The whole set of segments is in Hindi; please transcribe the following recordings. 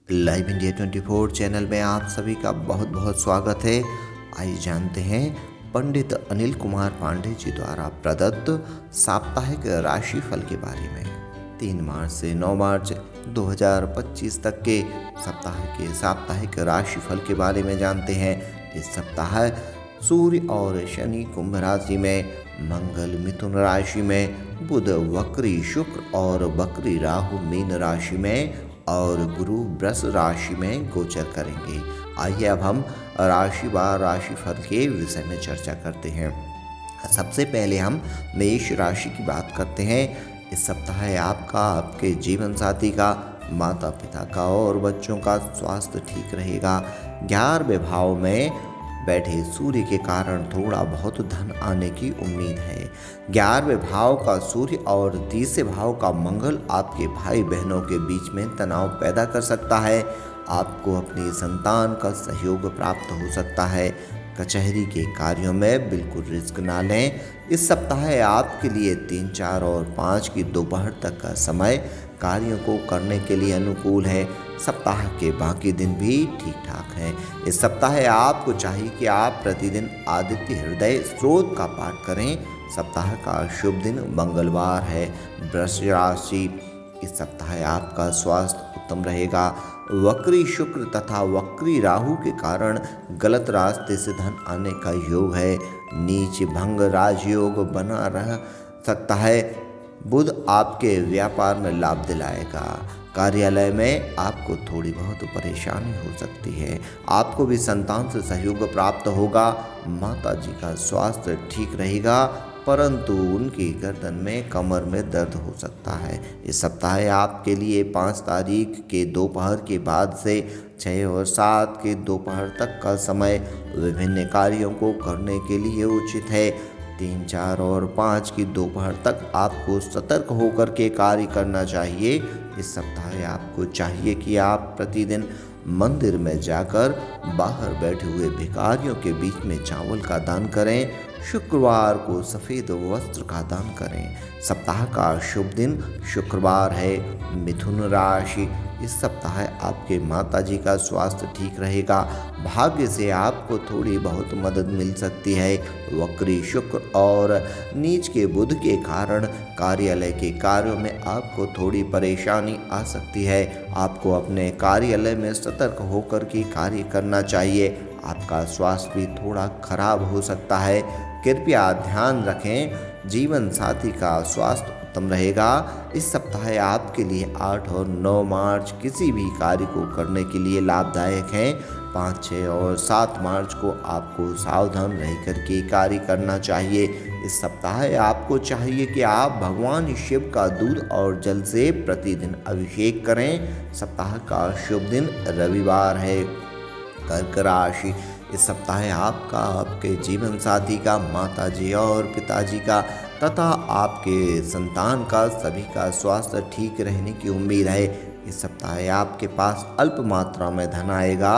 लाइव इंडिया 24 चैनल में आप सभी का बहुत बहुत स्वागत है। आइए जानते हैं पंडित अनिल कुमार पांडे जी द्वारा प्रदत्त साप्ताहिक राशिफल के बारे में। 3 मार्च से 9 मार्च 2025 तक के सप्ताह के साप्ताहिक राशिफल के बारे में जानते हैं। इस सप्ताह सूर्य और शनि कुंभ राशि में, मंगल मिथुन राशि में, बुध वक्री शुक्र और वक्री राहु मीन राशि में और गुरु वृष राशि में गोचर करेंगे। आइए अब हम राशिवार राशिफल के विषय में चर्चा करते हैं। सबसे पहले हम मेष राशि की बात करते हैं। इस सप्ताह आपका, आपके जीवन साथी का, माता पिता का और बच्चों का स्वास्थ्य ठीक रहेगा। 11वें भाव में बैठे सूर्य के कारण थोड़ा बहुत धन आने की उम्मीद है। 11वें भाव का सूर्य और 30वें भाव का मंगल आपके भाई बहनों के बीच में तनाव पैदा कर सकता है। आपको अपनी संतान का सहयोग प्राप्त हो सकता है। कचहरी के कार्यों में बिल्कुल रिस्क ना लें। इस सप्ताह आपके लिए 3, 4 और 5 की दोपहर तक का समय कार्यों को करने के लिए अनुकूल है। सप्ताह के बाकी दिन भी ठीक ठाक हैं। इस सप्ताह आपको चाहिए कि आप प्रतिदिन आदित्य हृदय स्त्रोत का पाठ करें। सप्ताह का शुभ दिन मंगलवार है। वृष राशि, इस सप्ताह आपका स्वास्थ्य उत्तम रहेगा। वक्री शुक्र तथा वक्री राहु के कारण गलत रास्ते से धन आने का योग है। नीच भंग राजयोग बना रह सकता है। बुध आपके व्यापार में लाभ दिलाएगा। कार्यालय में आपको थोड़ी बहुत परेशानी हो सकती है। आपको भी संतान से सहयोग प्राप्त होगा। माता जी का स्वास्थ्य ठीक रहेगा, परंतु उनकी गर्दन में, कमर में दर्द हो सकता है। इस सप्ताह आपके लिए 5 तारीख के दोपहर के बाद से 6 और 7 के दोपहर तक का समय विभिन्न कार्यों को करने के लिए उचित है। 3, 4 और 5 की दोपहर तक आपको सतर्क होकर के कार्य करना चाहिए। इस सप्ताह आपको चाहिए कि आप प्रतिदिन मंदिर में जाकर बाहर बैठे हुए भिखारियों के बीच में चावल का दान करें। शुक्रवार को सफ़ेद वस्त्र का दान करें। सप्ताह का शुभ दिन शुक्रवार है। मिथुन राशि, इस सप्ताह आपके माताजी का स्वास्थ्य ठीक रहेगा। भाग्य से आपको थोड़ी बहुत मदद मिल सकती है। वक्री शुक्र और नीच के बुध के कारण कार्यालय के कार्यों में आपको थोड़ी परेशानी आ सकती है। आपको अपने कार्यालय में सतर्क होकर के कार्य करना चाहिए। आपका स्वास्थ्य भी थोड़ा खराब हो सकता है। कृपया ध्यान रखें, जीवन साथी का स्वास्थ्य उत्तम रहेगा। इस सप्ताह आपके लिए 8 और 9 मार्च किसी भी कार्य को करने के लिए लाभदायक हैं। 5, 6 और 7 मार्च को आपको सावधान रहकर के कार्य करना चाहिए। इस सप्ताह आपको चाहिए कि आप भगवान शिव का दूध और जल से प्रतिदिन अभिषेक करें। सप्ताह का शुभ दिन रविवार है। कर्क राशि, इस सप्ताह आपका, आपके जीवन साथी का, माताजी और पिताजी का तथा आपके संतान का सभी का स्वास्थ्य ठीक रहने की उम्मीद है। इस सप्ताह आपके पास अल्प मात्रा में धन आएगा।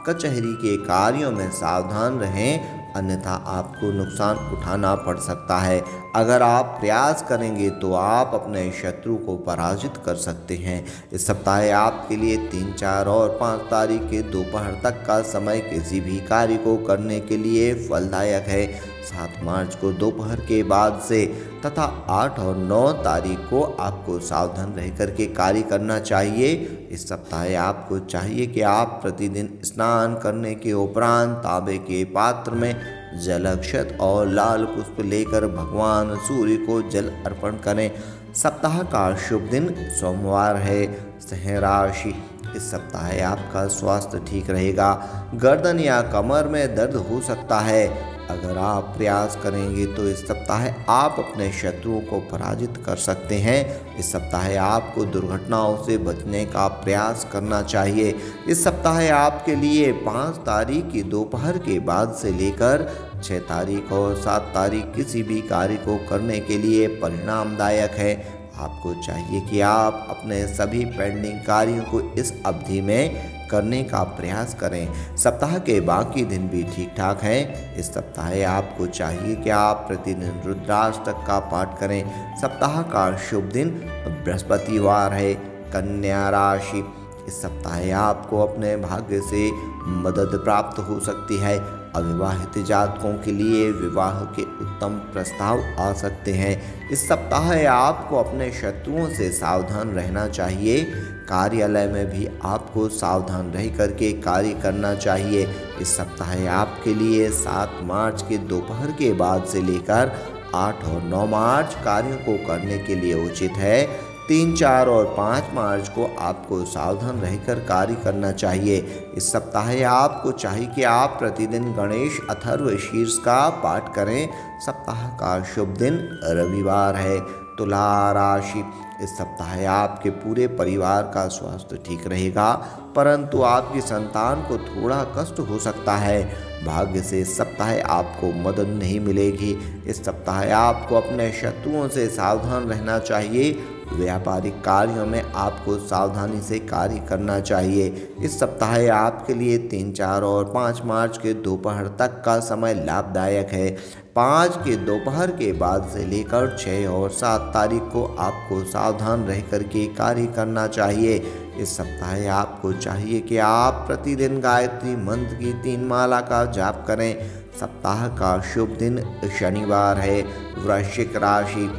कचहरी के कार्यों में सावधान रहें, अन्यथा आपको नुकसान उठाना पड़ सकता है। अगर आप प्रयास करेंगे तो आप अपने शत्रु को पराजित कर सकते हैं। इस सप्ताह आपके लिए 3, 4 और 5 तारीख के दोपहर तक का समय किसी भी कार्य को करने के लिए फलदायक है। 7 मार्च को दोपहर के बाद से तथा 8 और 9 तारीख को आपको सावधान रहकर के कार्य करना चाहिए। इस सप्ताह आपको चाहिए कि आप प्रतिदिन स्नान करने के उपरांत तांबे के पात्र में जल अक्षत और लाल पुष्प लेकर भगवान सूर्य को जल अर्पण करें। सप्ताह का शुभ दिन सोमवार है। सिंह राशि, इस सप्ताह आपका स्वास्थ्य ठीक रहेगा। गर्दन या कमर में दर्द हो सकता है। अगर आप प्रयास करेंगे तो इस सप्ताह आप अपने शत्रुओं को पराजित कर सकते हैं। इस सप्ताह आपको दुर्घटनाओं से बचने का प्रयास करना चाहिए। इस सप्ताह आपके लिए 5 तारीख की दोपहर के बाद से लेकर 6 तारीख और 7 तारीख किसी भी कार्य को करने के लिए परिणामदायक है। आपको चाहिए कि आप अपने सभी पेंडिंग कार्यों को इस अवधि में करने का प्रयास करें। सप्ताह के बाकी दिन भी ठीक ठाक हैं। इस सप्ताह आपको चाहिए कि आप प्रतिदिन रुद्राष्टक का पाठ करें। सप्ताह का शुभ दिन बृहस्पतिवार है। कन्या राशि, इस सप्ताह आपको अपने भाग्य से मदद प्राप्त हो सकती है। अविवाहित जातकों के लिए विवाह के उत्तम प्रस्ताव आ सकते हैं। इस सप्ताह आपको अपने शत्रुओं से सावधान रहना चाहिए। कार्यालय में भी आपको सावधान रह करके कार्य करना चाहिए। इस सप्ताह आपके लिए 7 मार्च के दोपहर के बाद से लेकर 8 और 9 मार्च कार्यों को करने के लिए उचित है। 3, 4 और 5 मार्च को आपको सावधान रहकर कार्य करना चाहिए। इस सप्ताह आपको चाहिए कि आप प्रतिदिन गणेश अथर्व शीर्ष का पाठ करें। सप्ताह का शुभ दिन रविवार है। तुला राशि, इस सप्ताह आपके पूरे परिवार का स्वास्थ्य ठीक रहेगा, परंतु आपकी संतान को थोड़ा कष्ट हो सकता है। भाग्य से इस सप्ताह आपको मदद नहीं मिलेगी। इस सप्ताह आपको अपने शत्रुओं से सावधान रहना चाहिए। व्यापारिक कार्यों में आपको सावधानी से कार्य करना चाहिए। इस सप्ताह आपके लिए 3, 4 और 5 मार्च के दोपहर तक का समय लाभदायक है। 5 के दोपहर के बाद से लेकर 6 और 7 तारीख को आपको सावधान रह करके कार्य करना चाहिए। इस सप्ताह आपको चाहिए कि आप प्रतिदिन गायत्री मंत्र की 3 माला का जाप करें। सप्ताह का शुभ दिन शनिवार है। वृश्चिक राशि,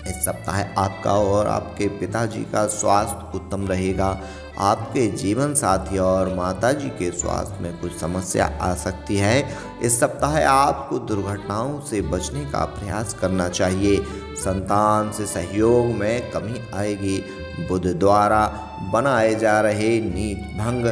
इस सप्ताह आपका और आपके पिताजी का स्वास्थ्य उत्तम रहेगा। आपके जीवन साथी और माताजी के स्वास्थ्य में कुछ समस्या आ सकती है। इस सप्ताह आपको दुर्घटनाओं से बचने का प्रयास करना चाहिए। संतान से सहयोग में कमी आएगी। बुध द्वारा बनाए जा रहे नीति भंग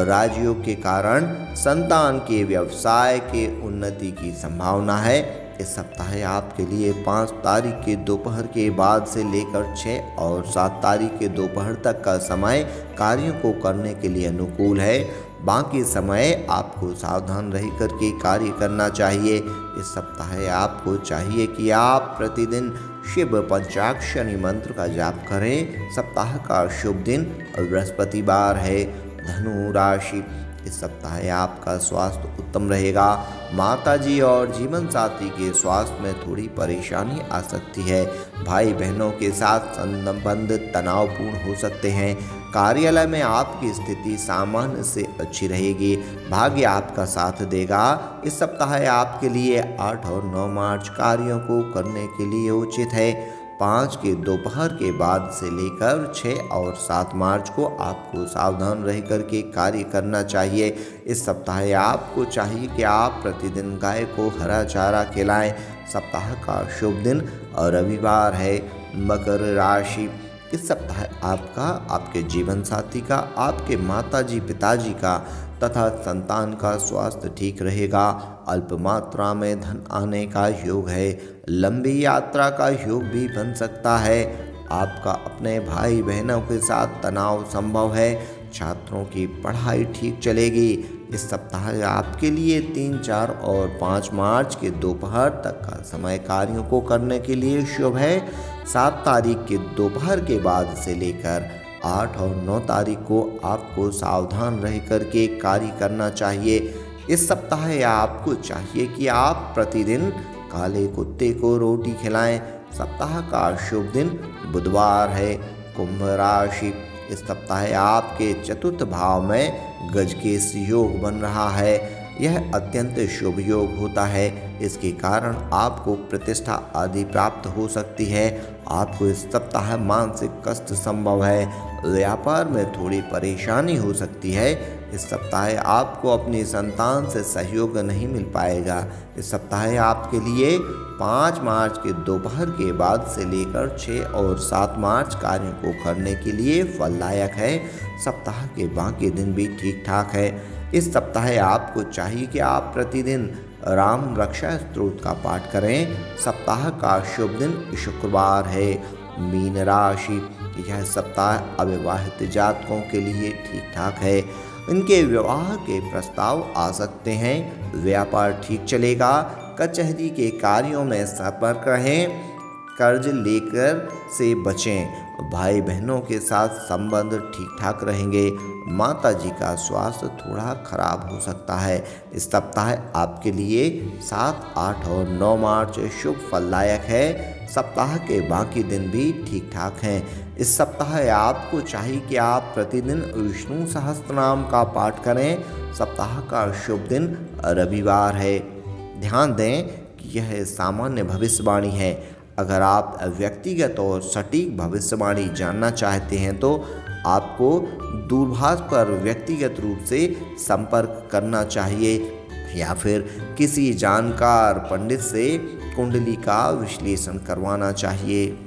राज्यों के कारण संतान के व्यवसाय के उन्नति की संभावना है। इस सप्ताह आपके लिए 5 तारीख के दोपहर के बाद से लेकर 6 और 7 तारीख के दोपहर तक का समय कार्यों को करने के लिए अनुकूल है। बाकी समय आपको सावधान रह करके कार्य करना चाहिए। इस सप्ताह आपको चाहिए कि आप प्रतिदिन शिव पंचाक्षरी मंत्र का जाप करें। सप्ताह का शुभ दिन बृहस्पतिवार है। धनु राशि, इस सप्ताह आपका स्वास्थ्य उत्तम रहेगा। माताजी और जीवन साथी के स्वास्थ्य में थोड़ी परेशानी आ सकती है। भाई बहनों के साथ संबंध तनावपूर्ण हो सकते हैं। कार्यालय में आपकी स्थिति सामान्य से अच्छी रहेगी। भाग्य आपका साथ देगा। इस सप्ताह आपके लिए 8 और 9 मार्च कार्यों को करने के लिए उचित है। 5 के दोपहर के बाद से लेकर 6 और 7 मार्च को आपको सावधान रह करके कार्य करना चाहिए। इस सप्ताह आपको चाहिए कि आप प्रतिदिन गाय को हरा चारा खिलाएं। सप्ताह का शुभ दिन रविवार है। मकर राशि, इस सप्ताह आपका, आपके जीवन साथी का, आपके माताजी पिताजी का तथा संतान का स्वास्थ्य ठीक रहेगा। अल्प मात्रा में धन आने का योग है। लंबी यात्रा का योग भी बन सकता है। आपका अपने भाई बहनों के साथ तनाव संभव है। छात्रों की पढ़ाई ठीक चलेगी। इस सप्ताह आपके लिए 3, 4 और 5 मार्च के दोपहर तक का समय कार्यों को करने के लिए शुभ है। 7 तारीख के दोपहर के बाद से लेकर 8 और 9 तारीख को आपको सावधान रह करके कार्य करना चाहिए। इस सप्ताह आपको चाहिए कि आप प्रतिदिन काले कुत्ते को रोटी खिलाएं। सप्ताह का शुभ दिन बुधवार है। कुंभ राशि, इस सप्ताह आपके चतुर्थ भाव में गजकेश योग बन रहा है। यह अत्यंत शुभ योग होता है। इसके कारण आपको प्रतिष्ठा आदि प्राप्त हो सकती है। आपको इस सप्ताह मानसिक कष्ट संभव है। व्यापार में थोड़ी परेशानी हो सकती है। इस सप्ताह आपको अपनी संतान से सहयोग नहीं मिल पाएगा। इस सप्ताह आपके लिए 5 मार्च के दोपहर के बाद से लेकर 6 और 7 मार्च कार्यों को करने के लिए फलदायक है। सप्ताह के बाकी दिन भी ठीक ठाक है। इस सप्ताह आपको चाहिए कि आप प्रतिदिन राम रक्षा स्तोत्र का पाठ करें। सप्ताह का शुभ दिन शुक्रवार है। मीन राशि, यह सप्ताह अविवाहित जातकों के लिए ठीक ठाक है। इनके विवाह के प्रस्ताव आ सकते हैं। व्यापार ठीक चलेगा। कचहरी के कार्यों में सतर्क रहें। कर्ज लेकर से बचें। भाई बहनों के साथ संबंध ठीक ठाक रहेंगे। माता जी का स्वास्थ्य थोड़ा खराब हो सकता है। इस सप्ताह आपके लिए 7, 8 और 9 मार्च शुभ फलदायक है। सप्ताह के बाकी दिन भी ठीक ठाक हैं। इस सप्ताह आपको चाहिए कि आप प्रतिदिन विष्णु सहस्त्रनाम का पाठ करें। सप्ताह का शुभ दिन रविवार है। ध्यान दें कि यह सामान्य भविष्यवाणी है। अगर आप व्यक्तिगत और सटीक भविष्यवाणी जानना चाहते हैं तो आपको दूरभाष पर व्यक्तिगत रूप से संपर्क करना चाहिए या फिर किसी जानकार पंडित से कुंडली का विश्लेषण करवाना चाहिए।